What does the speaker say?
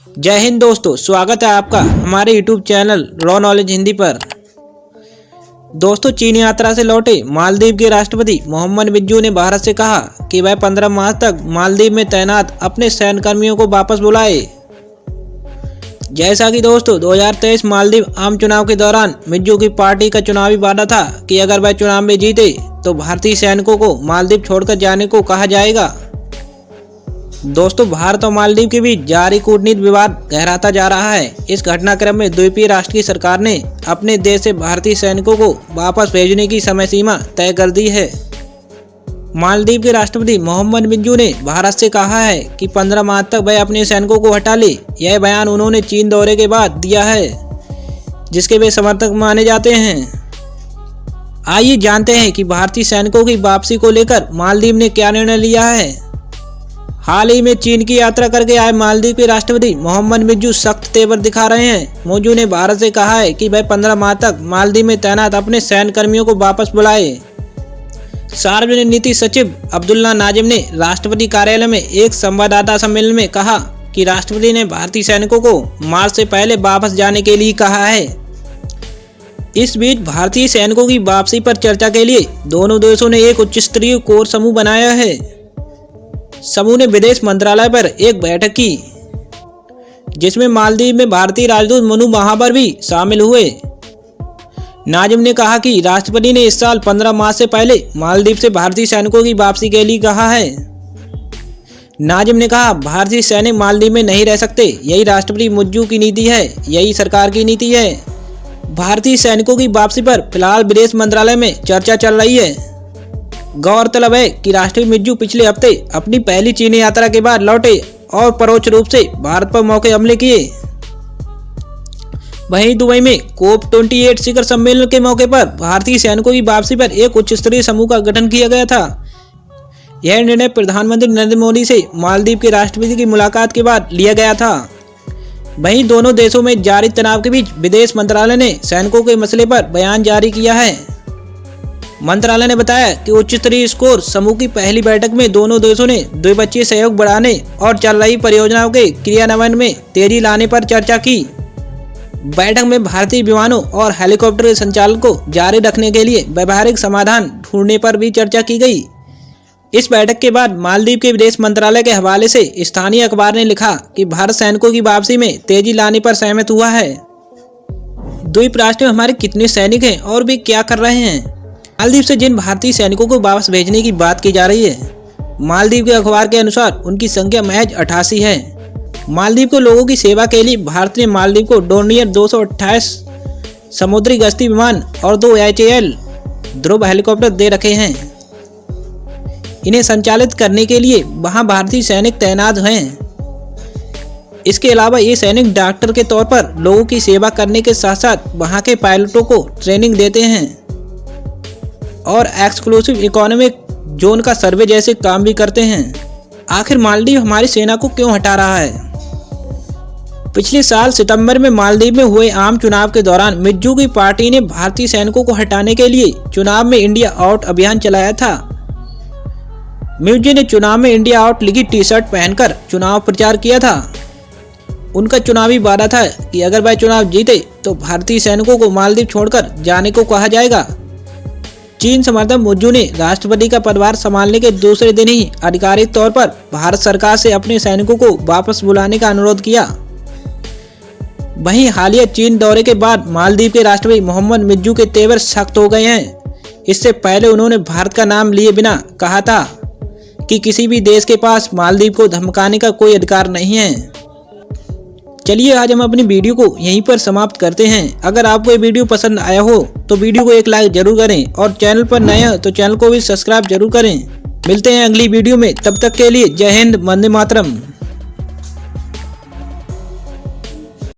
जय हिंद दोस्तों, स्वागत है आपका हमारे YouTube channel raw knowledge Hindi पर। दोस्तों, चीन यात्रा से लौटे मालदीव के राष्ट्रपति मोहम्मद बिज्जू ने भारत से कहा कि वह 15 मार्च तक मालदीव में तैनात अपने सैन्यकर्मियों को वापस बुलाए। जैसा कि दोस्तों 2023 मालदीव आम चुनाव के दौरान बिज्जू की पार्टी का चुनावी वादा था कि अगर वह चुनाव में जीते तो भारतीय सैनिकों को मालदीव छोड़कर जाने को कहा जाएगा। दोस्तों, भारत और मालदीव के बीच जारी कूटनीतिक विवाद गहराता जा रहा है। इस घटनाक्रम में द्वीपीय राष्ट्र की सरकार ने अपने देश से भारतीय सैनिकों को वापस भेजने की समय सीमा तय कर दी है। मालदीव के राष्ट्रपति मोहम्मद बिज्जू ने भारत से कहा है कि 15 मार्च तक वह अपने सैनिकों को हटा ले। यह बयान उन्होंने चीन दौरे के बाद दिया है, जिसके वे समर्थक माने जाते हैं। आइए जानते हैं कि भारतीय सैनिकों की वापसी को लेकर मालदीव ने क्या निर्णय लिया है। हाल ही में चीन की यात्रा करके आए मालदीव के राष्ट्रपति मोहम्मद बिज्जू सख्त तेवर दिखा रहे हैं। बिज्जू ने भारत से कहा है कि वह 15 मार्च तक मालदीव में तैनात अपने सैन्य कर्मियों को वापस बुलाए। सार्वजनिक नीति सचिव अब्दुल्ला नाजिम ने राष्ट्रपति कार्यालय में एक संवाददाता सम्मेलन में कहा कि राष्ट्रपति ने भारतीय सैनिकों को मार्च से पहले वापस जाने के लिए कहा है। इस बीच भारतीय सैनिकों की वापसी पर चर्चा के लिए दोनों देशों ने एक उच्च स्तरीय कोर समूह बनाया है। समूह ने विदेश मंत्रालय पर एक बैठक की, जिसमें मालदीव में भारतीय राजदूत मनु महावर भी शामिल हुए। नाजिम ने कहा कि राष्ट्रपति ने इस साल 15 मार्च से पहले मालदीव से भारतीय सैनिकों की वापसी के लिए कहा है। नाजिम ने कहा, भारतीय सैनिक मालदीव में नहीं रह सकते। यही राष्ट्रपति बिज्जू की नीति है, यही सरकार की नीति है। भारतीय सैनिकों की वापसी पर फिलहाल विदेश मंत्रालय में चर्चा चल रही है। गौरतलब है कि राष्ट्रपति बिज्जू पिछले हफ्ते अपनी पहली चीनी यात्रा के बाद लौटे और परोक्ष रूप से भारत पर मौके हमले किए। वहीं दुबई में COP28 शिखर सम्मेलन के मौके पर भारतीय सैनिकों की वापसी पर एक उच्च स्तरीय समूह का गठन किया गया था। यह निर्णय प्रधानमंत्री नरेंद्र मोदी से मालदीव के राष्ट्रपति की मुलाकात के बाद लिया गया था। वहीं दोनों देशों में जारी तनाव के बीच विदेश मंत्रालय ने सैनिकों के मसले पर बयान जारी किया है। मंत्रालय ने बताया कि उच्च स्तरीय कोर समूह की पहली बैठक में दोनों देशों ने द्विपक्षीय सहयोग बढ़ाने और चल रही परियोजनाओं के क्रियान्वयन में तेजी लाने पर चर्चा की। बैठक में भारतीय विमानों और हेलीकॉप्टर के संचालन को जारी रखने के लिए व्यावहारिक समाधान ढूंढने पर भी चर्चा की गई। इस बैठक के बाद मालदीव के विदेश मंत्रालय के हवाले से स्थानीय अखबार ने लिखा कि भारत सैनिकों की वापसी में तेजी लाने पर सहमत हुआ है। द्वीप राष्ट्र में हमारे कितने सैनिक हैं और वे क्या कर रहे हैं? मालदीव से जिन भारतीय सैनिकों को वापस भेजने की बात की जा रही है, मालदीव के अखबार के अनुसार उनकी संख्या महज 88 है। मालदीव को लोगों की सेवा के लिए भारत ने मालदीव को डोर्नियर 228 समुद्री गश्ती विमान और 2 HAL ध्रुव हेलीकॉप्टर दे रखे हैं। इन्हें संचालित करने के लिए वहां भारतीय सैनिक तैनात हैं। इसके अलावा ये सैनिक डॉक्टर के तौर पर लोगों की सेवा करने के साथ साथ वहां के पायलटों को ट्रेनिंग देते हैं और एक्सक्लूसिव इकोनॉमिक जोन का सर्वे जैसे काम भी करते हैं। आखिर मालदीव हमारी सेना को क्यों हटा रहा है? पिछले साल सितंबर में मालदीव में हुए आम चुनाव के दौरान बिज्जू की पार्टी ने भारतीय सैनिकों को हटाने के लिए चुनाव में इंडिया आउट अभियान चलाया था। बिज्जू ने चुनाव में इंडिया आउट लिखी टी-शर्ट पहनकर चुनाव प्रचार किया था। उनका चुनावी वादा था कि अगर वह चुनाव जीते तो भारतीय सैनिकों को मालदीव छोड़कर जाने को कहा जाएगा। चीन समर्थक बिज्जू ने राष्ट्रपति का पदभार संभालने के दूसरे दिन ही आधिकारिक तौर पर भारत सरकार से अपने सैनिकों को वापस बुलाने का अनुरोध किया। वहीं हालिया चीन दौरे के बाद मालदीव के राष्ट्रपति मोहम्मद बिज्जू के तेवर सख्त हो गए हैं। इससे पहले उन्होंने भारत का नाम लिए बिना कहा था कि किसी भी देश के पास मालदीव को धमकाने का कोई अधिकार नहीं है। चलिए आज हम अपनी वीडियो को यहीं पर समाप्त करते हैं। अगर आपको ये वीडियो पसंद आया हो तो वीडियो को एक लाइक जरूर करें और चैनल पर नए हो तो चैनल को भी सब्सक्राइब जरूर करें। मिलते हैं अगली वीडियो में, तब तक के लिए जय हिंद, वंदे मातरम।